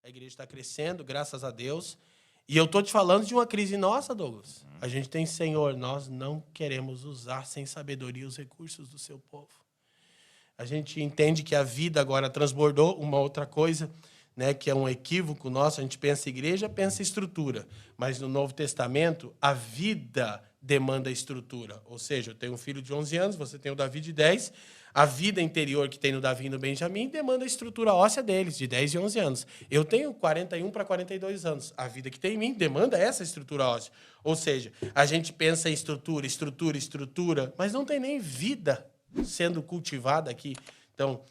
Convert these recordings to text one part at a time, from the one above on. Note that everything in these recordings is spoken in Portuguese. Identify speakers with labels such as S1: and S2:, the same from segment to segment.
S1: A igreja está crescendo, graças a Deus. E eu estou te falando de uma crise nossa, Douglas. A gente tem, Senhor, nós não queremos usar sem sabedoria os recursos do seu povo. A gente entende que a vida agora transbordou. Uma outra coisa, né, que é um equívoco nosso, a gente pensa igreja, pensa estrutura. Mas no Novo Testamento, a vida demanda estrutura. Ou seja, eu tenho um filho de 11 anos, você tem o Davi de 10. A vida interior que tem no Davi e no Benjamim demanda a estrutura óssea deles, de 10 e 11 anos. Eu tenho 41 para 42 anos. A vida que tem em mim demanda essa estrutura óssea. Ou seja, a gente pensa em estrutura, estrutura, estrutura, mas não tem nem vida sendo cultivada aqui. Então,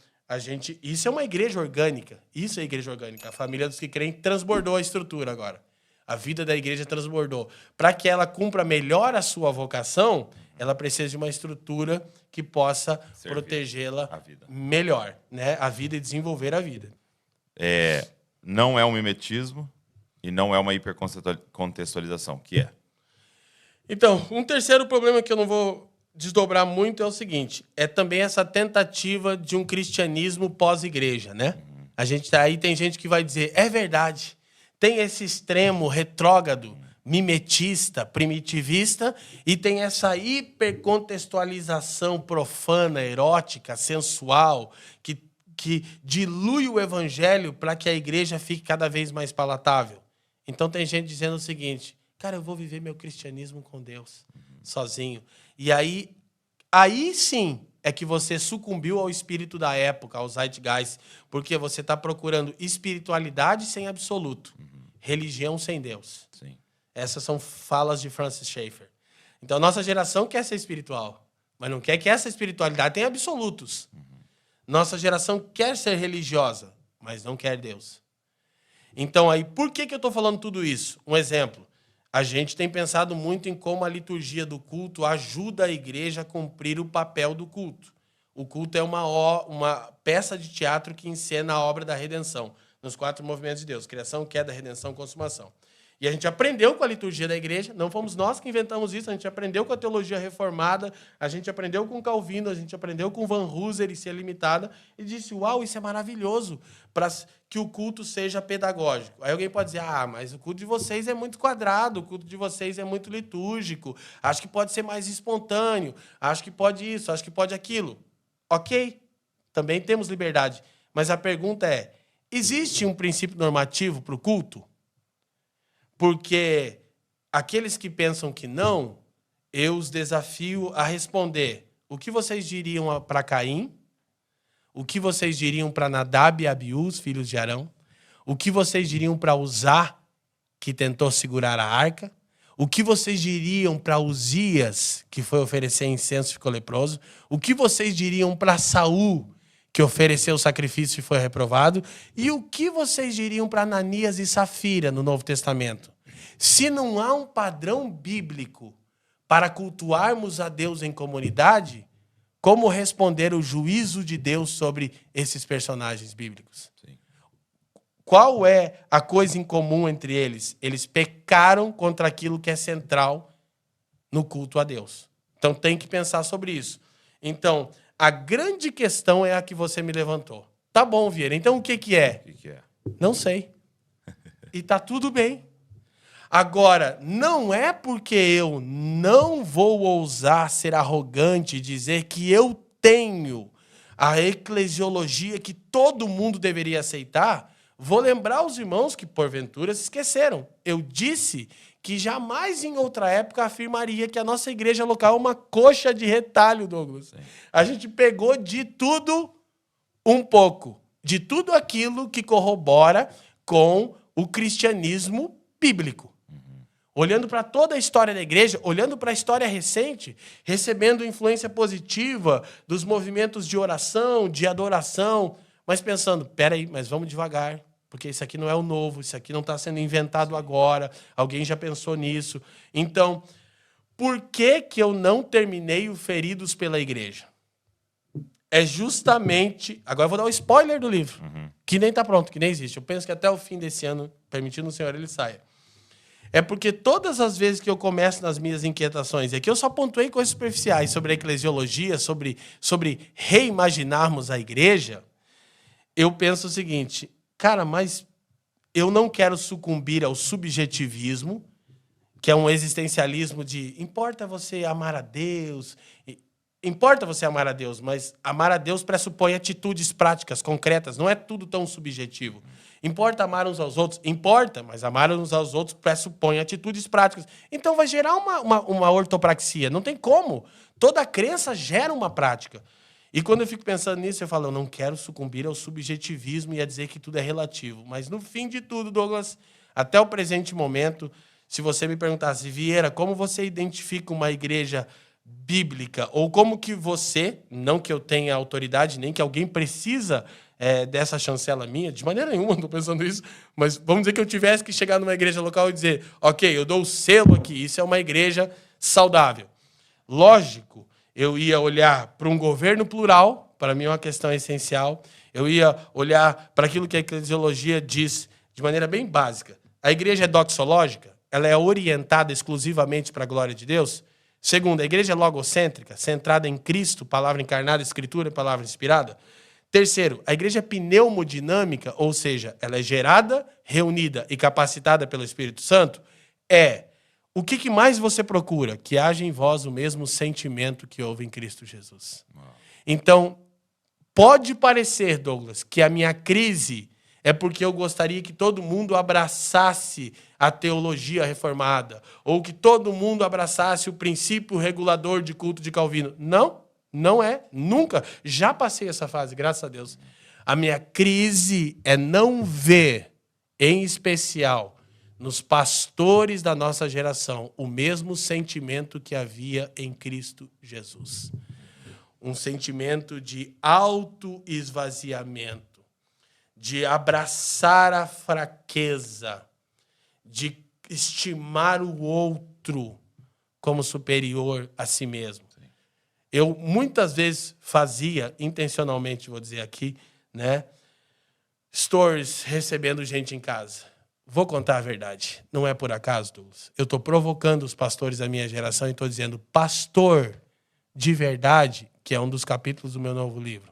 S1: isso é uma igreja orgânica. Isso é igreja orgânica. A família dos que creem transbordou a estrutura agora. A vida da igreja transbordou. Para que ela cumpra melhor a sua vocação, ela precisa de uma estrutura que possa protegê-la melhor, né? A vida e desenvolver a vida.
S2: Não é um mimetismo e não é uma hipercontextualização, que é?
S1: Então, um terceiro problema que eu não vou desdobrar muito é o seguinte, é também essa tentativa de um cristianismo pós-igreja, né? Aí tem gente que vai dizer, é verdade, tem esse extremo retrógrado, mimetista, primitivista, e tem essa hipercontextualização profana, erótica, sensual, que dilui o evangelho para que a igreja fique cada vez mais palatável. Então tem gente dizendo o seguinte, cara, eu vou viver meu cristianismo com Deus, sozinho. E aí sim é que você sucumbiu ao espírito da época, ao zeitgeist, porque você está procurando espiritualidade sem absoluto, religião sem Deus.
S2: Sim.
S1: Essas são falas de Francis Schaeffer. Então, a nossa geração quer ser espiritual, mas não quer que essa espiritualidade tenha absolutos. Nossa geração quer ser religiosa, mas não quer Deus. Então, aí, por que eu estou falando tudo isso? Um exemplo. A gente tem pensado muito em como a liturgia do culto ajuda a igreja a cumprir o papel do culto. O culto é uma peça de teatro que encena a obra da redenção, nos 4 movimentos de Deus: criação, queda, redenção, consumação. E a gente aprendeu com a liturgia da igreja, não fomos nós que inventamos isso, a gente aprendeu com a teologia reformada, a gente aprendeu com Calvino, a gente aprendeu com Van Hooser e Ser Limitada, e disse, uau, isso é maravilhoso, para que o culto seja pedagógico. Aí alguém pode dizer, mas o culto de vocês é muito quadrado, o culto de vocês é muito litúrgico, acho que pode ser mais espontâneo, acho que pode isso, acho que pode aquilo. Ok, também temos liberdade, mas a pergunta é, existe um princípio normativo para o culto? Porque aqueles que pensam que não, eu os desafio a responder. O que vocês diriam para Caim? O que vocês diriam para Nadab e Abiú, os filhos de Arão? O que vocês diriam para Uzá, que tentou segurar a arca? O que vocês diriam para Uzias, que foi oferecer incenso e ficou leproso? O que vocês diriam para Saul, que ofereceu o sacrifício e foi reprovado? E o que vocês diriam para Ananias e Safira no Novo Testamento? Se não há um padrão bíblico para cultuarmos a Deus em comunidade, como responder o juízo de Deus sobre esses personagens bíblicos?
S2: Sim.
S1: Qual é a coisa em comum entre eles? Eles pecaram contra aquilo que é central no culto a Deus. Então tem que pensar sobre isso. Então, a grande questão é a que você me levantou. Tá bom, Vieira. Então o que é?
S2: O que é?
S1: Não sei. E tá tudo bem. Agora, não é porque eu não vou ousar ser arrogante e dizer que eu tenho a eclesiologia que todo mundo deveria aceitar, vou lembrar os irmãos que porventura se esqueceram. Eu disse que jamais em outra época afirmaria que a nossa igreja local é uma coxa de retalho, Douglas. Sim. A gente pegou de tudo um pouco, de tudo aquilo que corrobora com o cristianismo bíblico. Olhando para toda a história da igreja, olhando para a história recente, recebendo influência positiva dos movimentos de oração, de adoração, mas pensando, peraí, mas vamos devagar, porque isso aqui não é o novo, isso aqui não está sendo inventado agora, alguém já pensou nisso. Então, por que eu não terminei o Feridos pela Igreja? É justamente... Agora eu vou dar o spoiler do livro, que nem está pronto, que nem existe. Eu penso que até o fim desse ano, permitindo o Senhor, ele saia. É porque todas as vezes que eu começo nas minhas inquietações, aqui eu só pontuei coisas superficiais sobre a eclesiologia, sobre reimaginarmos a igreja, eu penso o seguinte, cara, mas eu não quero sucumbir ao subjetivismo, que é um existencialismo de importa você amar a Deus, importa você amar a Deus, mas amar a Deus pressupõe atitudes práticas, concretas, não é tudo tão subjetivo. Importa amar uns aos outros? Importa, mas amar uns aos outros pressupõe atitudes práticas. Então vai gerar uma ortopraxia, não tem como. Toda crença gera uma prática. E quando eu fico pensando nisso, eu falo, eu não quero sucumbir ao subjetivismo e a dizer que tudo é relativo. Mas no fim de tudo, Douglas, até o presente momento, se você me perguntasse, Vieira, como você identifica uma igreja bíblica? Ou como que você, não que eu tenha autoridade, nem que alguém precisa dessa chancela minha, de maneira nenhuma, não estou pensando isso, mas vamos dizer que eu tivesse que chegar numa igreja local e dizer, ok, eu dou o selo aqui, isso é uma igreja saudável. Lógico, eu ia olhar para um governo plural, para mim é uma questão essencial, eu ia olhar para aquilo que a eclesiologia diz de maneira bem básica. A igreja é doxológica? Ela é orientada exclusivamente para a glória de Deus? Segundo, a igreja é logocêntrica, centrada em Cristo, palavra encarnada, escritura e palavra inspirada? Terceiro, a igreja é pneumodinâmica, ou seja, ela é gerada, reunida e capacitada pelo Espírito Santo? O que mais você procura? Que haja em vós o mesmo sentimento que houve em Cristo Jesus. Então, pode parecer, Douglas, que a minha crise é porque eu gostaria que todo mundo abraçasse a teologia reformada, ou que todo mundo abraçasse o princípio regulador de culto de Calvino. Não, não é, nunca. Já passei essa fase, graças a Deus. A minha crise é não ver, em especial, nos pastores da nossa geração, o mesmo sentimento que havia em Cristo Jesus. Um sentimento de autoesvaziamento, de abraçar a fraqueza, de estimar o outro como superior a si mesmo. Sim. Eu muitas vezes fazia, intencionalmente, vou dizer aqui, né, stories recebendo gente em casa. Vou contar a verdade. Não é por acaso, Douglas. Eu estou provocando os pastores da minha geração e estou dizendo, pastor de verdade, que é um dos capítulos do meu novo livro,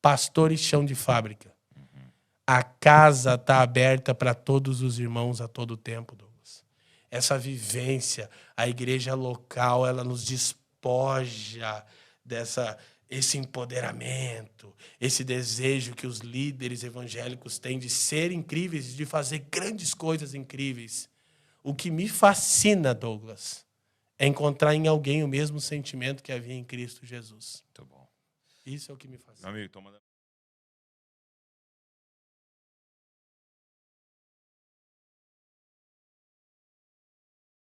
S1: pastor e chão de fábrica. A casa está aberta para todos os irmãos a todo tempo, Douglas. Essa vivência, a igreja local, ela nos despoja esse empoderamento, esse desejo que os líderes evangélicos têm de ser incríveis, de fazer grandes coisas incríveis. O que me fascina, Douglas, é encontrar em alguém o mesmo sentimento que havia em Cristo Jesus.
S2: Muito bom.
S1: Isso é o que me fascina.
S2: Meu amigo, tô mandando...